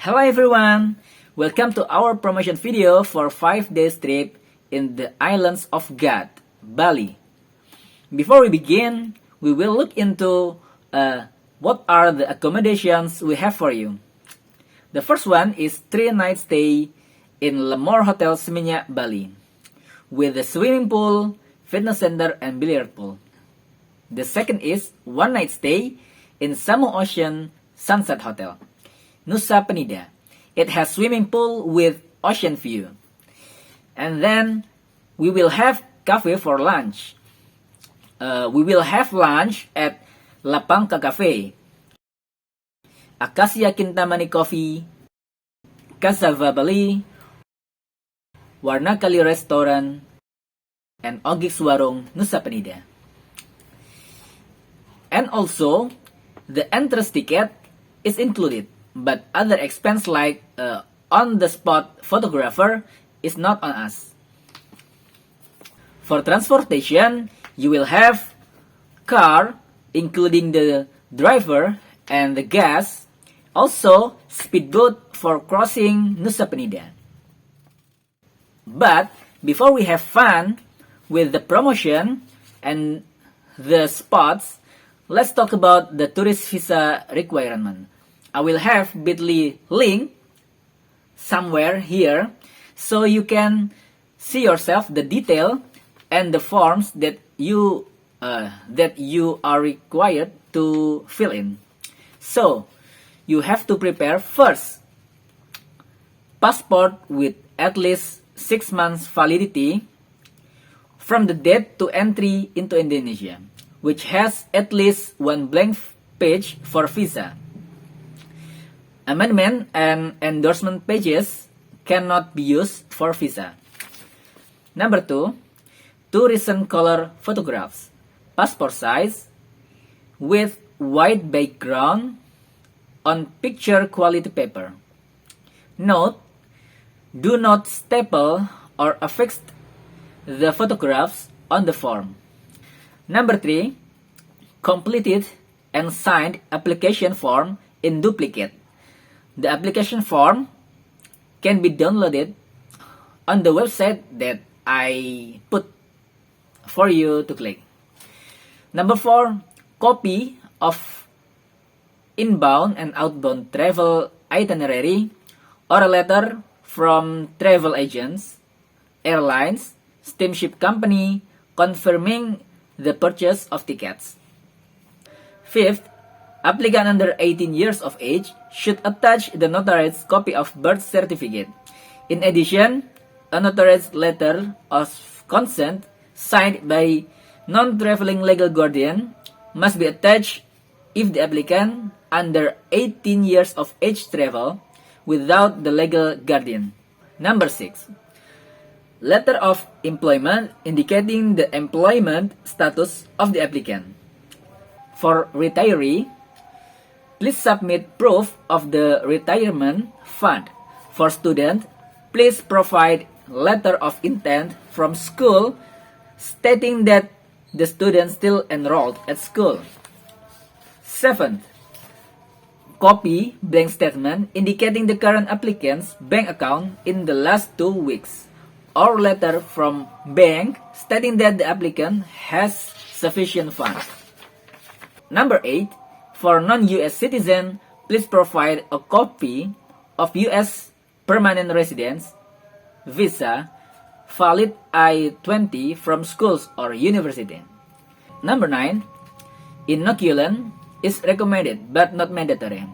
Hello everyone! Welcome to our promotion video for 5 days trip in the islands of God, Bali. Before we begin, we will look into what are the accommodations we have for you. The first one is 3-night stay in Lemor Hotel Seminyak, Bali, with a swimming pool, fitness center, and billiard pool. The second is 1-night stay in Samu Ocean Sunset Hotel, Nusa Penida. It has swimming pool with ocean view. And then we will have cafe for lunch. We will have lunch at Lapangka Cafe, Acacia Kintamani Coffee, Casava Bali, Warna Kali Restaurant, and Ogix Warung Nusa Penida. And also, the entrance ticket is included, but other expense like on-the-spot photographer is not on us. For transportation, you will have car, including the driver and the gas, also speedboat for crossing Nusa Penida. But before we have fun with the promotion and the spots, let's talk about the tourist visa requirement. I will have bit.ly link somewhere here so you can see yourself the detail and the forms that you are required to fill in. So you have to prepare first passport with at least 6 months validity from the date to entry into Indonesia, which has at least 1 blank page for visa. Amendment and endorsement pages cannot be used for visa. Number 2, 2 recent color photographs, passport size, with white background on picture quality paper. Note, do not staple or affix the photographs on the form. Number 3, completed and signed application form in duplicate. The application form can be downloaded on the website that I put for you to click. Number 4, copy of inbound and outbound travel itinerary or a letter from travel agents, airlines, steamship company confirming the purchase of tickets. 5th, applicant under 18 years of age should attach the notarized copy of birth certificate. In addition, a notarized letter of consent signed by non-traveling legal guardian must be attached if the applicant under 18 years of age travel without the legal guardian. Number 6, letter of employment indicating the employment status of the applicant. For retiree, please submit proof of the retirement fund. For student, please provide letter of intent from school stating that the student still enrolled at school. 7th, copy blank statement indicating the current applicant's bank account in the last 2 weeks, or letter from bank stating that the applicant has sufficient funds. Number 8, for non-US citizen, please provide a copy of US permanent residence visa, valid I-20 from schools or university. Number 9, inoculant is recommended but not mandatory,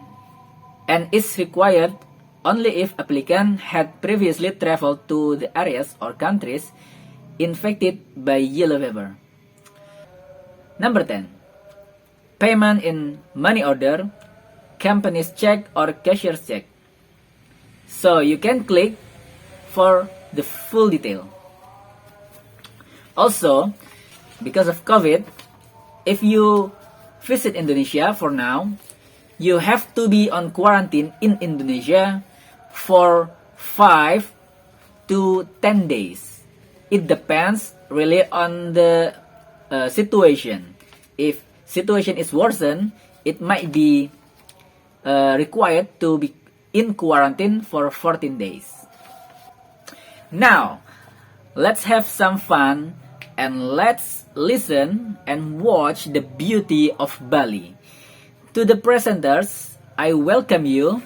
and is required only if applicant had previously traveled to the areas or countries infected by yellow fever. Number 10, payment in money order, company's check or cashier's check. So you can click for the full detail. Also, because of COVID, if you visit Indonesia for now, you have to be on quarantine in Indonesia for 5 to 10 days. It depends really on the situation. If situation is worsened, it might be required to be in quarantine for 14 days. Now, let's have some fun and let's listen and watch the beauty of Bali. To the presenters, I welcome you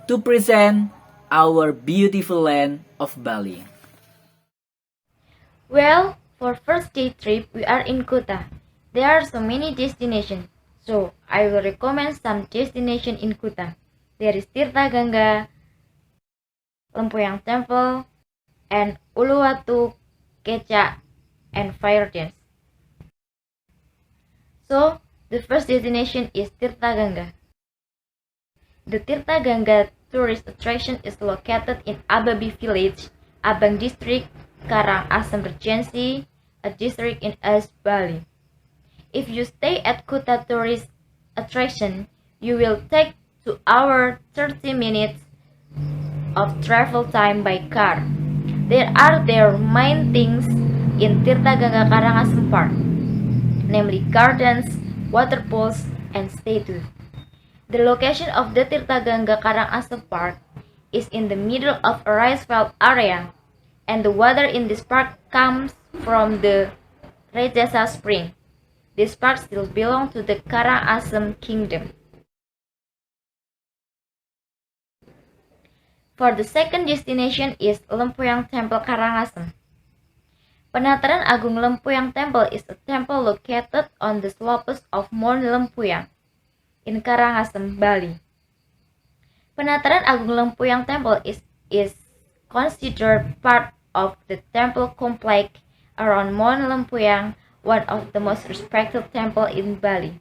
to present our beautiful land of Bali. Well, for first day trip, we are in Kuta. There are so many destinations, so I will recommend some destination in Kuta. There is Tirtanganga, Lempoyang Temple, and Uluwatu, Kecha, and Fire Dance. So, the first destination is Tirtanganga. The Tirtanganga tourist attraction is located in Ababi Village, Abang District, Karangasan Regency, a district in East Bali. If you stay at Kuta tourist attraction, you will take 2 hours 30 minutes of travel time by car. There are their main things in Tirtanganga Karangasan Park, namely gardens, waterfalls, and statues. The location of the Tirtanganga Karangasan Park is in the middle of a rice field area, and the water in this park comes from the Rajasa Spring. This park still belongs to the Karangasan Kingdom. For the second destination is Lempoyang Temple Karangasan. Penataran Agung Lempoyang Temple is a temple located on the slopes of Mount Lempoyang in Karangasan, Bali. Penataran Agung Lempoyang Temple is considered part of the temple complex around Mount Lempoyang, one of the most respected temples in Bali.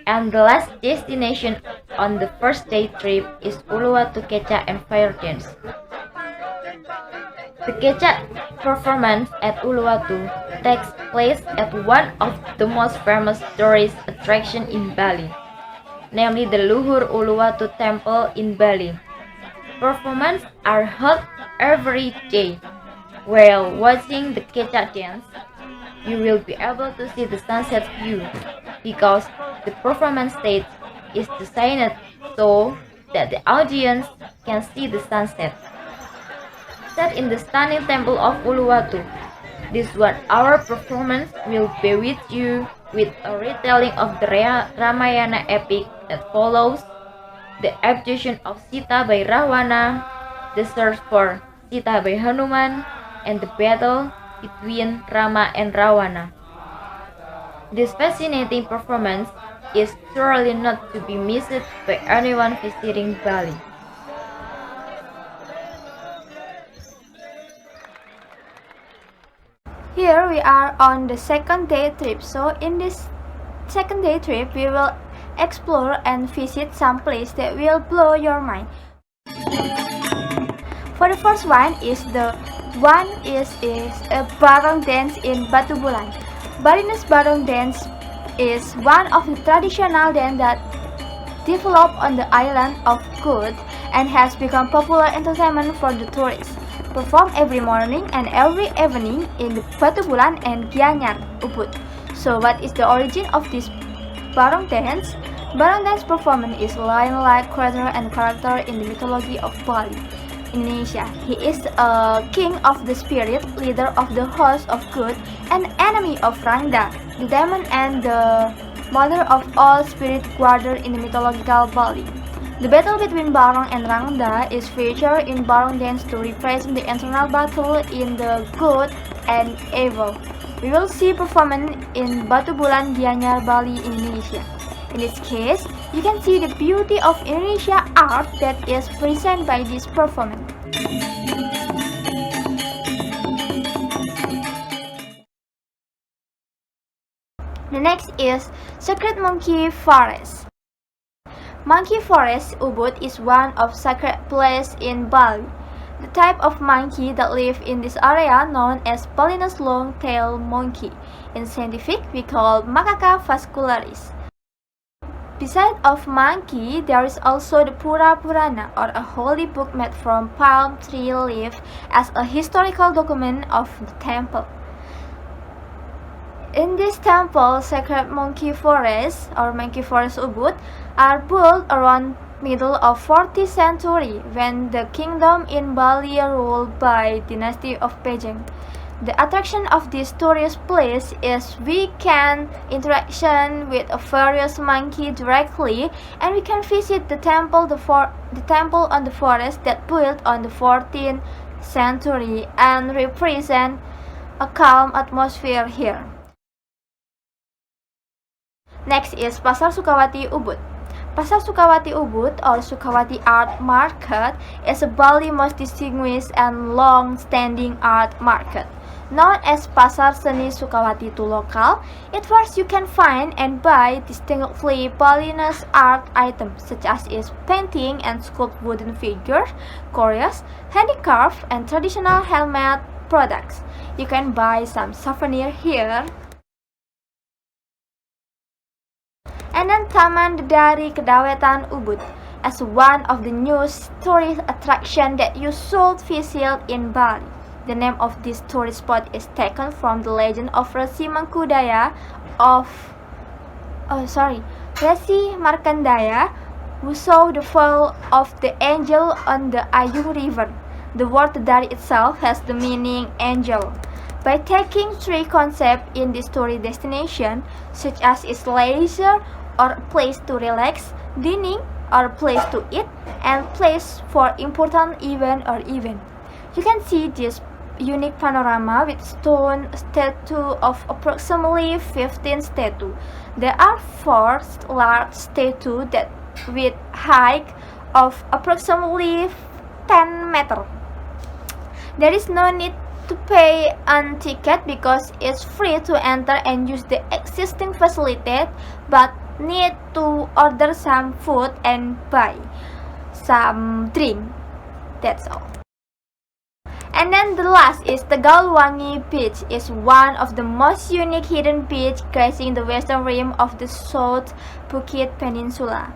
And the last destination on the first day trip is Uluwatu, Kecha, and Fire Dance. The Kecha performance at Uluwatu takes place at one of the most famous tourist attractions in Bali, namely the Luhuru Uluwatu Temple in Bali. Performances are held every day. While watching the Kecha dance, you will be able to see the sunset view because the performance stage is designed so that the audience can see the sunset. Set in the stunning temple of Uluwatu, this 1-hour performance will be with you with a retelling of the Ramayana epic that follows, the abduction of Sita by Ravana, the search for Sita by Hanuman, and the battle between Rama and Ravana. This fascinating performance is surely not to be missed by anyone visiting Bali. Here we are on the second day trip. So in this second day trip, we will explore and visit some place that will blow your mind. For the first one is a Barang dance in Batu Bulan. Balinus Barang dance is one of the traditional dance that developed on the island of Kut and has become popular entertainment for the tourists. Performed every morning and every evening in the Batu Bulan and Gianyar, Ubud. So what is the origin of this Barang dance? Barang dance performance is lion-like creature and character in the mythology of Bali, Indonesia. He is a king of the spirit, leader of the host of Kut, and enemy of Rangda, the demon and the mother of all spirit gathered in the mythological Bali. The battle between Barang and Rangda is featured in Barang dance to represent the internal battle in the good and evil. We will see performance in Batu Bulan, Gianyar, Bali, Indonesia. In this case, you can see the beauty of Indonesia art that is presented by this performance. The next is Sacred Monkey Forest. Monkey Forest Ubud is one of sacred place in Bali. The type of monkey that live in this area known as Balinus long-tailed monkey. In scientific, we call Macaca vascularis. Besides of monkey, there is also the Pura Purana, or a holy book made from palm tree leaf as a historical document of the temple. In this temple, sacred monkey forests, or monkey forest Ubud, are built around middle of 4th century when the kingdom in Bali ruled by dynasty of Pejeng. The attraction of this tourist place is we can interaction with a various monkey directly, and we can visit the temple on the forest that built on the 14th century and represent a calm atmosphere here. Next is Pasar Sukawati Ubud. Pasar Sukawati Ubud, or Sukawati Art Market, is a Bali most distinguished and long-standing art market. Known as Pasar Seni Sukawati to local, at first you can find and buy distinctly Balinus art items such as is painting and sculpted wooden figures, curios, handicraft, and traditional handmade products. You can buy some souvenir here. And then Taman Dari Kedawetan Ubud, as one of the new tourist attractions that you should visit in Bali. The name of this tourist spot is taken from the legend of Resi Markandaya, who saw the fall of the angel on the Ayung River. The word Dari itself has the meaning angel. By taking three concepts in this tourist destination, such as its leisure or a place to relax, dining or a place to eat, and place for important event, you can see this unique panorama with stone statue of approximately 15 statues. There are 4 large statues that with height of approximately 10 meters. There is no need to pay a ticket because it's free to enter and use the existing facility, but need to order some food and buy some drink. That's all. And then the last is the Galwany Beach. Is one of the most unique hidden beach gracing the western rim of the South Bukit Peninsula.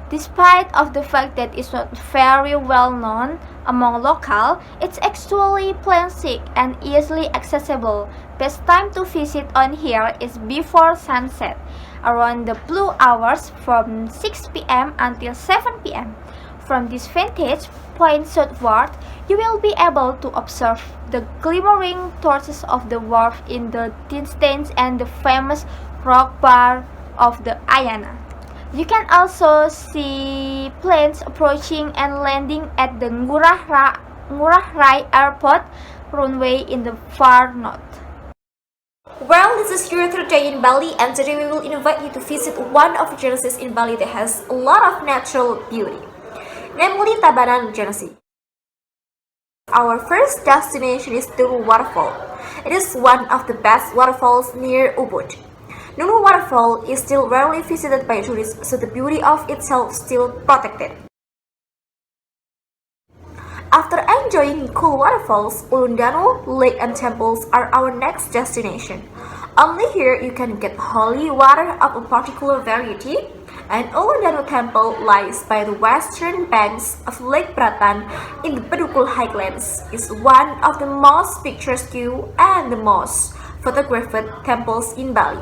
Despite of the fact that it's not very well known among local, it's actually pleasant and easily accessible. Best time to visit on here is before sunset, around the blue hours from 6 p.m. until 7 p.m. From this vantage point southward, you will be able to observe the glimmering torches of the wharf in the distance and the famous rock bar of the Ayana. You can also see planes approaching and landing at the Ngurah Rai Airport runway in the far north. Well, this is your third day in Bali, and today we will invite you to visit one of the genesis in Bali that has a lot of natural beauty, namely Tabanan Genesis. Our first destination is Nunu Waterfall. It is one of the best waterfalls near Ubud. Nunu Waterfall is still rarely visited by tourists, so the beauty of itself is still protected. After enjoying cool waterfalls, Ulundanu, lake and temples are our next destination. Only here you can get holy water of a particular variety, and Ulundanu temple lies by the western banks of Lake Bratan in the Bedugul Highlands. Is one of the most picturesque and the most photographed temples in Bali.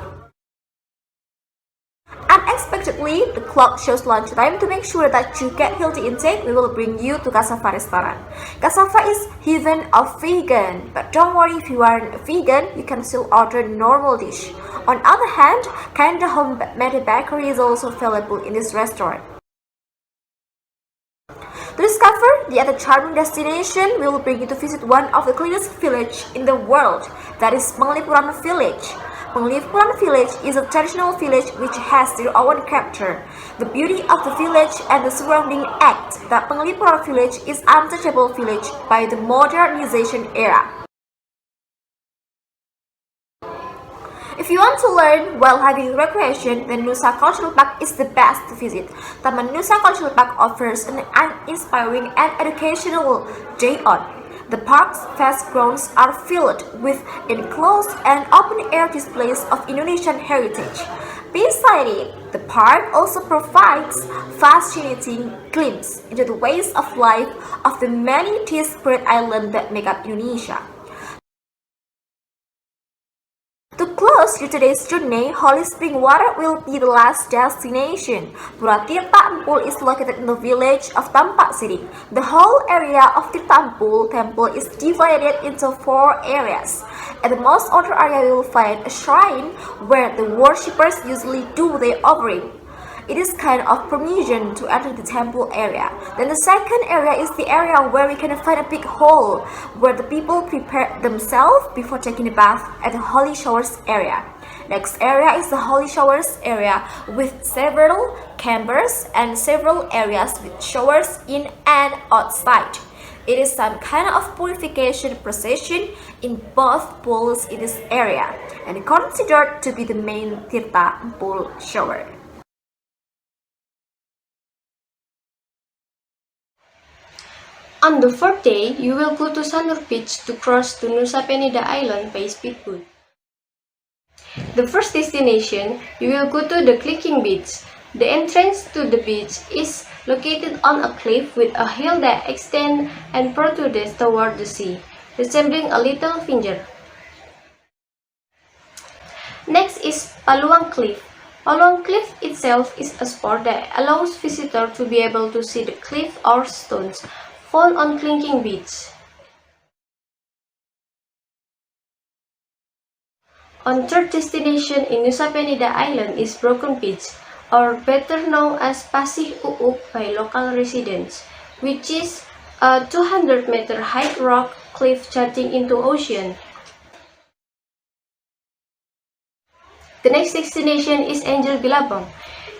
Unexpectedly, the clock shows lunchtime. To make sure that you get healthy intake, we will bring you to Cassava restaurant. Cassava is heathen of vegan, but don't worry if you aren't a vegan, you can still order normal dish. On the other hand, kinda homemade bakery is also available in this restaurant. To discover the other charming destination, we will bring you to visit one of the cleanest villages in the world, that is Malevolent Village. Malevolent Village is a traditional village which has their own character. The beauty of the village and the surrounding act that Malevolent Village is untouchable village by the modernization era. If you want to learn while having recreation, then Nusa Cultural Park is the best to visit. Taman Nusa Cultural Park offers an inspiring and educational day on. The park's vast grounds are filled with enclosed and open-air displays of Indonesian heritage. Beside it, the park also provides fascinating glimpses into the ways of life of the many disparate islands that make up Indonesia. To close today's journey, Holy Spring Water will be the last destination. Pura Tirtanganga is located in the village of Tampak City. The whole area of Tirtanganga temple is divided into 4 areas. At the most outer area, you will find a shrine where the worshippers usually do their offering. It is kind of permission to enter the temple area. Then the second area is the area where we can find a big hall where the people prepare themselves before taking a bath at the holy showers area. Next area is the holy showers area with several chambers and several areas with showers in and outside. It is some kind of purification procession in both pools in this area and considered to be the main Tirta pool shower. On the 4th day, you will go to Sanur Beach to cross to Nusa Penida Island by speedboat. The first destination, you will go to the Clicking Beach. The entrance to the beach is located on a cliff with a hill that extends and protrudes toward the sea, resembling a little finger. Next is Paluang Cliff. Paluang Cliff itself is a spot that allows visitors to be able to see the cliff or stones found on Clicking Beach. On third destination in Nusa Penida Island is Broken Beach, or better known as Pasir Uuk by local residents, which is a 200-meter high rock cliff jutting into ocean. The next destination is Angel Bilabong.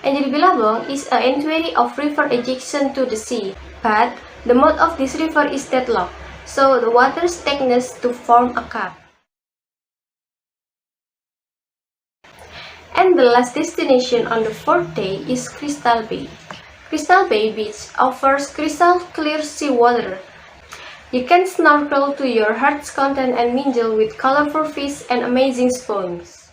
Angel Bilabong is an estuary of river adjacent to the sea, but the mouth of this river is deadlocked, so the water stagnates to form a cap. And the last destination on the 4th day is Crystal Bay. Crystal Bay Beach offers crystal clear seawater. You can snorkel to your heart's content and mingle with colorful fish and amazing spoons.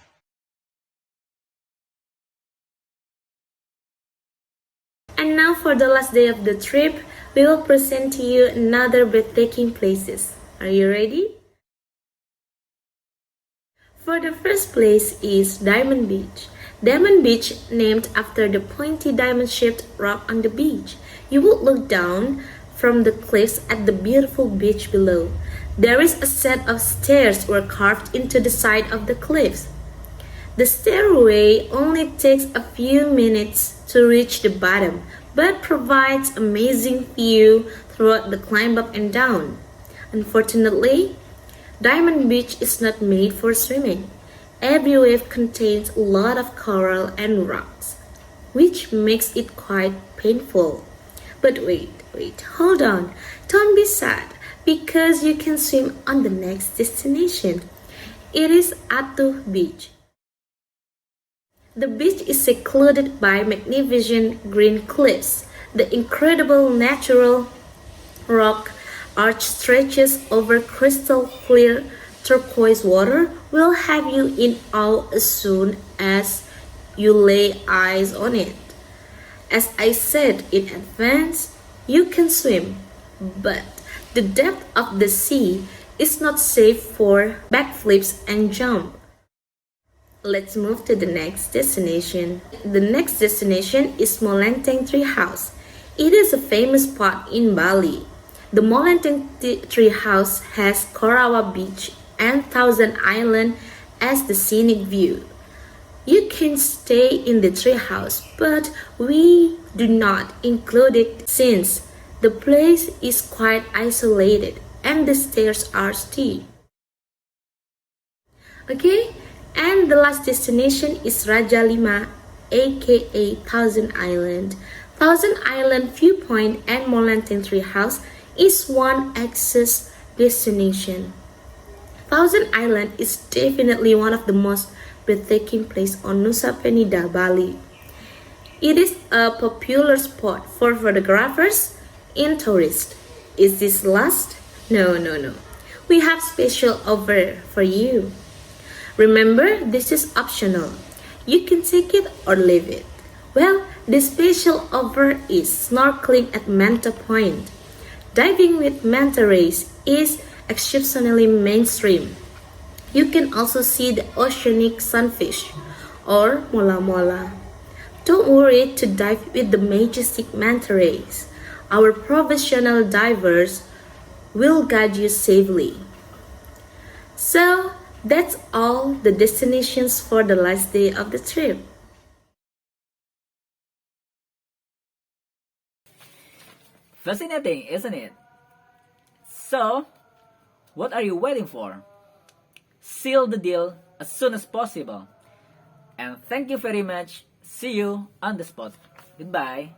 And now for the last day of the trip, we will present to you another breathtaking places. Are you ready? For the first place is Diamond Beach. Diamond Beach, named after the pointy diamond-shaped rock on the beach. You would look down from the cliffs at the beautiful beach below. There is a set of stairs were carved into the side of the cliffs. The stairway only takes a few minutes to reach the bottom, but provides amazing view throughout the climb up and down. Unfortunately, Diamond Beach is not made for swimming. Every wave contains a lot of coral and rocks, which makes it quite painful. But wait, hold on. Don't be sad, because you can swim on the next destination. It is Uluwatu Beach. The beach is secluded by magnificent green cliffs. The incredible natural rock arch stretches over crystal clear turquoise water will have you in awe as soon as you lay eyes on it. As I said in advance, you can swim, but the depth of the sea is not safe for backflips and jump. Let's move to the next destination. The next destination is Mollentain Treehouse. It is a famous spot in Bali. The Mollentain Treehouse has Korawa Beach and Thousand Island as the scenic view. You can stay in the treehouse, but we do not include it since the place is quite isolated and the stairs are steep. Okay? And the last destination is Raja Lima, aka Thousand Island. Thousand Island Viewpoint and Mollentain Treehouse is one access destination. Thousand Island is definitely one of the most breathtaking places on Nusa Penida, Bali. It is a popular spot for photographers and tourists. Is this last? No. We have special offer for you. Remember, this is optional. You can take it or leave it. Well, the special offer is snorkeling at Manta Point. Diving with manta rays is exceptionally mainstream. You can also see the oceanic sunfish, or mola mola. Don't worry to dive with the majestic manta rays. Our professional divers will guide you safely. So, that's all the destinations for the last day of the trip. Fascinating, isn't it? So, what are you waiting for? Seal the deal as soon as possible. And thank you very much. See you on the spot. Goodbye.